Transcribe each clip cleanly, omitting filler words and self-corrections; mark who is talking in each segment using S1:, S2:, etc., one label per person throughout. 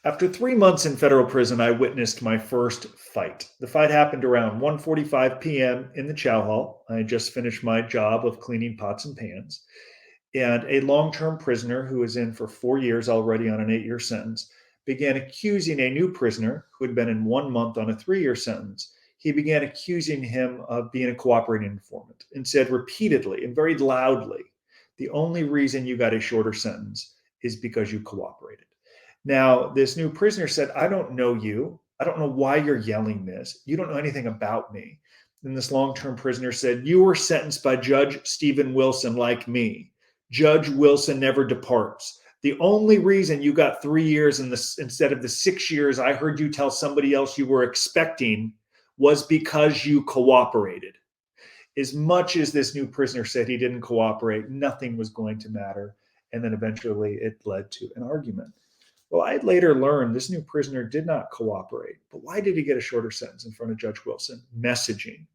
S1: After 3 months in federal prison, I witnessed my first fight. The fight happened around 1:45 p.m. in the chow hall. I had just finished my job of cleaning pots and pans. And a long-term prisoner who was in for 4 years already on an 8-year sentence began accusing a new prisoner who had been in 1 month on a 3-year sentence. He began accusing him of being a cooperating informant and said repeatedly and very loudly, the only reason you got a shorter sentence is because you cooperated. Now, this new prisoner said, I don't know you. I don't know why you're yelling this. You don't know anything about me. And this long-term prisoner said, you were sentenced by Judge Stephen Wilson like me. Judge Wilson never departs. The only reason you got 3 years instead of the 6 years I heard you tell somebody else you were expecting was because you cooperated. As much as this new prisoner said he didn't cooperate, nothing was going to matter. And then eventually it led to an argument. Well, I later learned this new prisoner did not cooperate. But why did he get a shorter sentence in front of Judge Wilson? Messaging.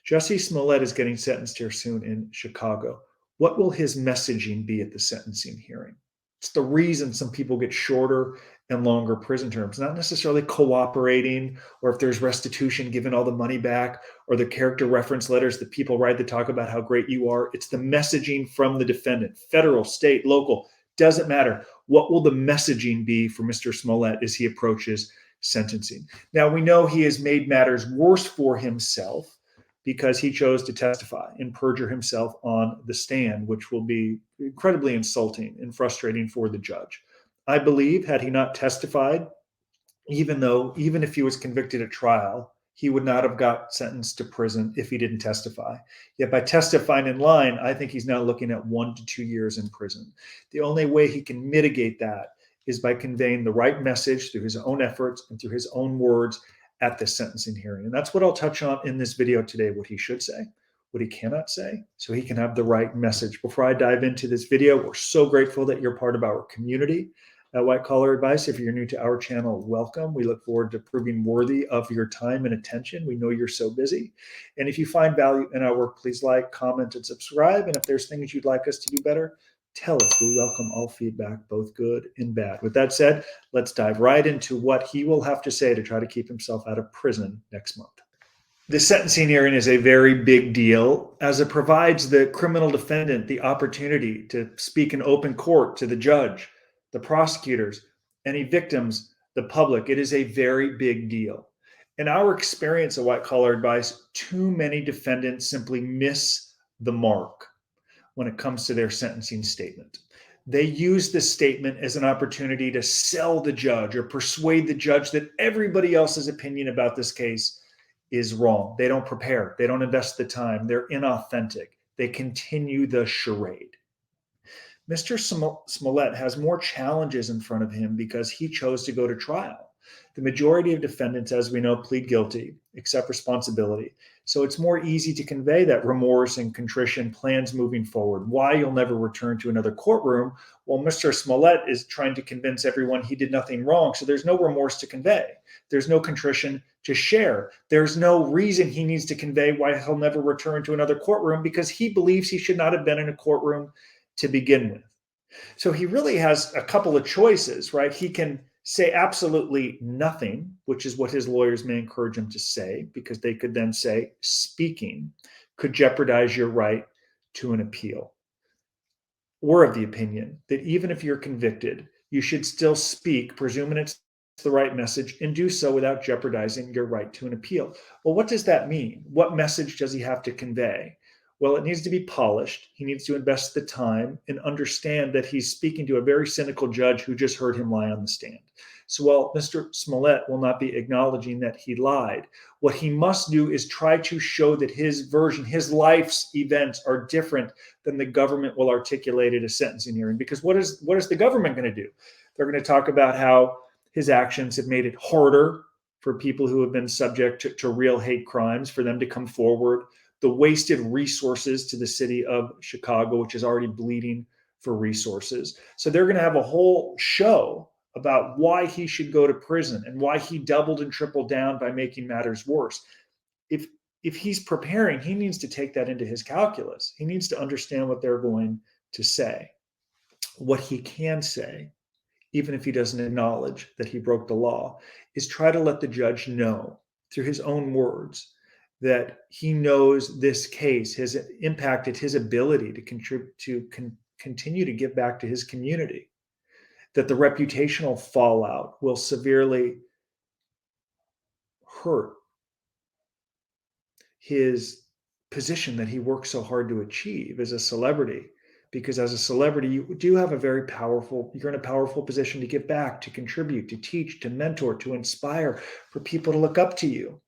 S1: Jussie Smollett is getting sentenced here soon in Chicago. What will his messaging be at the sentencing hearing? It's the reason some people get shorter and longer prison terms, not necessarily cooperating, or if there's restitution, giving all the money back, or the character reference letters that people write that talk about how great you are. It's the messaging from the defendant, federal, state, local, doesn't matter. What will the messaging be for Mr. Smollett as he approaches sentencing? Now, we know he has made matters worse for himself because he chose to testify and perjure himself on the stand, which will be incredibly insulting and frustrating for the judge. I believe had he not testified, even if he was convicted at trial, he would not have got sentenced to prison if he didn't testify. Yet by testifying in line, I think he's now looking at 1 to 2 years in prison. The only way he can mitigate that is by conveying the right message through his own efforts and through his own words at the sentencing hearing. And that's what I'll touch on in this video today, what he should say, what he cannot say, so he can have the right message. Before I dive into this video, we're so grateful that you're part of our community at White Collar Advice. If you're new to our channel, welcome. We look forward to proving worthy of your time and attention. We know you're so busy. And if you find value in our work, please like, comment, and subscribe. And if there's things you'd like us to do better, tell us. We welcome all feedback, both good and bad. With that said, let's dive right into what he will have to say to try to keep himself out of prison next month. The sentencing hearing is a very big deal as it provides the criminal defendant the opportunity to speak in open court to the judge, the prosecutors, any victims, the public. It is a very big deal. In our experience at White Collar Advice, too many defendants simply miss the mark when it comes to their sentencing statement. They use this statement as an opportunity to sell the judge or persuade the judge that everybody else's opinion about this case is wrong. They don't prepare. They don't invest the time. They're inauthentic. They continue the charade. Mr. Smollett has more challenges in front of him because he chose to go to trial. The majority of defendants, as we know, plead guilty, accept responsibility. So it's more easy to convey that remorse and contrition, plans moving forward, why you'll never return to another courtroom, while Mr. Smollett is trying to convince everyone he did nothing wrong. So there's no remorse to convey. There's no contrition to share. There's no reason he needs to convey why he'll never return to another courtroom because he believes he should not have been in a courtroom to begin with. So he really has a couple of choices, right? He can say absolutely nothing, which is what his lawyers may encourage him to say, because they could then say speaking could jeopardize your right to an appeal. We're of the opinion that even if you're convicted, you should still speak, presuming it's the right message, and do so without jeopardizing your right to an appeal. Well, what does that mean? What message does he have to convey? Well, it needs to be polished. He needs to invest the time and understand that he's speaking to a very cynical judge who just heard him lie on the stand. So while Mr. Smollett will not be acknowledging that he lied, what he must do is try to show that his version, his life's events are different than the government will articulate at a sentencing hearing. Because what is the government going to do? They're going to talk about how his actions have made it harder for people who have been subject to real hate crimes for them to come forward, the wasted resources to the city of Chicago, which is already bleeding for resources. So they're going to have a whole show about why he should go to prison and why he doubled and tripled down by making matters worse. If he's preparing, he needs to take that into his calculus. He needs to understand what they're going to say. What he can say even if he doesn't acknowledge that he broke the law, is try to let the judge know through his own words that he knows this case has impacted his ability to contribute to continue to give back to his community, that the reputational fallout will severely hurt his position that he worked so hard to achieve as a celebrity. Because as a celebrity, you do have a very powerful, you're in a powerful position to give back, to contribute, to teach, to mentor, to inspire, for people to look up to you.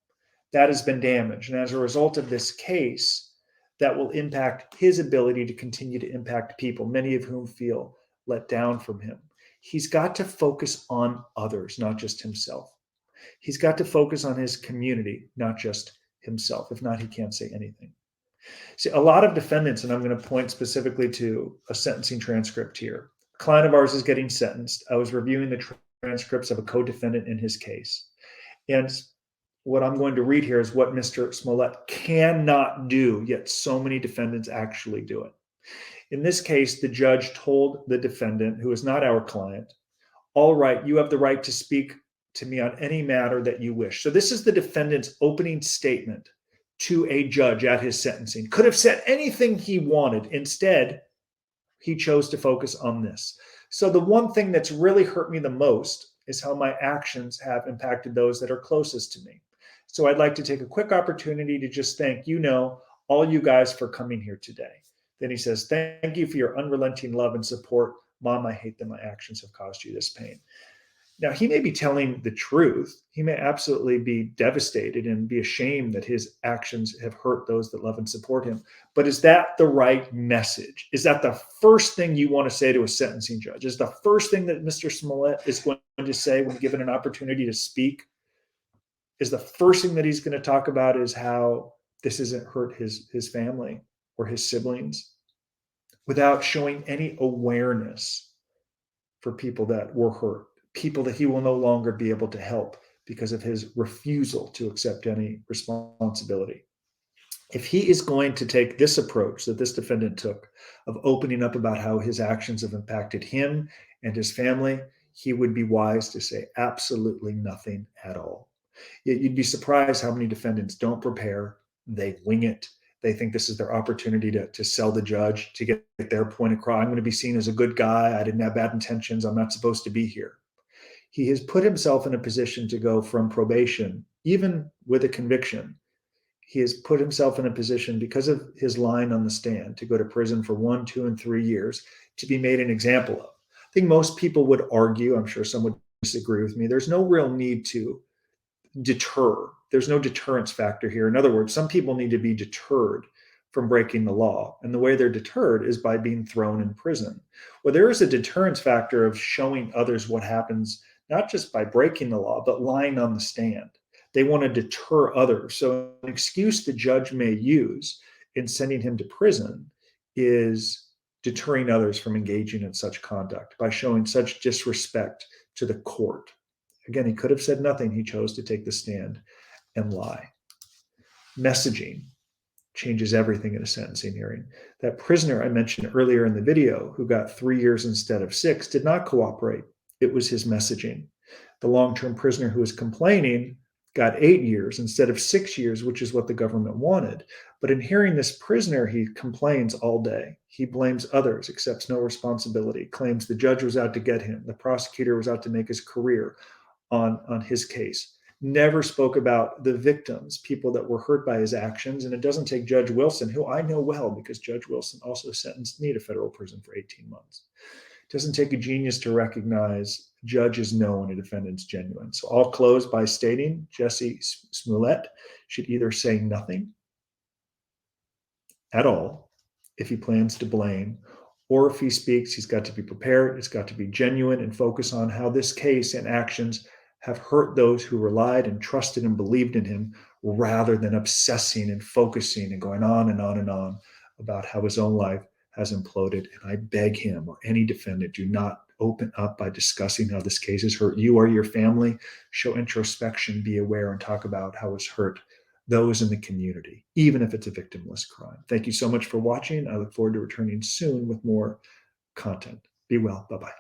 S1: That has been damaged. And as a result of this case, that will impact his ability to continue to impact people, many of whom feel let down from him. He's got to focus on others, not just himself. He's got to focus on his community, not just himself. If not, he can't say anything. See, a lot of defendants, and I'm going to point specifically to a sentencing transcript here. A client of ours is getting sentenced. I was reviewing the transcripts of a co-defendant in his case. And what I'm going to read here is what Mr. Smollett cannot do, yet so many defendants actually do it. In this case, the judge told the defendant, who is not our client, all right, you have the right to speak to me on any matter that you wish. So this is the defendant's opening statement to a judge at his sentencing. Could have said anything he wanted. Instead, he chose to focus on this. So the one thing that's really hurt me the most is how my actions have impacted those that are closest to me. So I'd like to take a quick opportunity to just thank all you guys for coming here today. Then he says, thank you for your unrelenting love and support. Mom, I hate that my actions have caused you this pain. Now, he may be telling the truth. He may absolutely be devastated and be ashamed that his actions have hurt those that love and support him. But is that the right message? Is that the first thing you want to say to a sentencing judge? Is the first thing that Mr. Smollett is going to say when given an opportunity to speak? Is the first thing that he's going to talk about is how this hasn't hurt his family or his siblings, without showing any awareness for people that were hurt, people that he will no longer be able to help because of his refusal to accept any responsibility. If he is going to take this approach that this defendant took of opening up about how his actions have impacted him and his family, he would be wise to say absolutely nothing at all. Yet you'd be surprised how many defendants don't prepare. They wing it. They think this is their opportunity to sell the judge, to get their point across. I'm going to be seen as a good guy. I didn't have bad intentions. I'm not supposed to be here. He has put himself in a position to go from probation, even with a conviction. He has put himself in a position, because of his lying on the stand, to go to prison for 1, 2, and 3 years, to be made an example of. I think most people would argue, I'm sure some would disagree with me, there's no real need to deter. There's no deterrence factor here. In other words, some people need to be deterred from breaking the law. And the way they're deterred is by being thrown in prison. Well, there is a deterrence factor of showing others what happens, not just by breaking the law, but lying on the stand. They want to deter others. So an excuse the judge may use in sending him to prison is deterring others from engaging in such conduct by showing such disrespect to the court. Again, he could have said nothing. He chose to take the stand and lie. Messaging changes everything in a sentencing hearing. That prisoner I mentioned earlier in the video who got 3 years instead of 6 did not cooperate. It was his messaging. The long-term prisoner who was complaining got 8 years instead of 6 years, which is what the government wanted. But in hearing this prisoner, he complains all day. He blames others, accepts no responsibility, claims the judge was out to get him, the prosecutor was out to make his career on his case. Never spoke about the victims, people that were hurt by his actions. And it doesn't take Judge Wilson, who I know well because Judge Wilson also sentenced me to federal prison for 18 months. It doesn't take a genius to recognize judges know when a defendant's genuine. So I'll close by stating Jussie Smollett should either say nothing at all if he plans to blame, or if he speaks, he's got to be prepared. It's got to be genuine and focus on how this case and actions have hurt those who relied and trusted and believed in him, rather than obsessing and focusing and going on and on and on about how his own life has imploded. And I beg him or any defendant, do not open up by discussing how this case has hurt you or your family. Show introspection, be aware, and talk about how it's hurt those in the community, even if it's a victimless crime. Thank you so much for watching. I look forward to returning soon with more content. Be well. Bye-bye.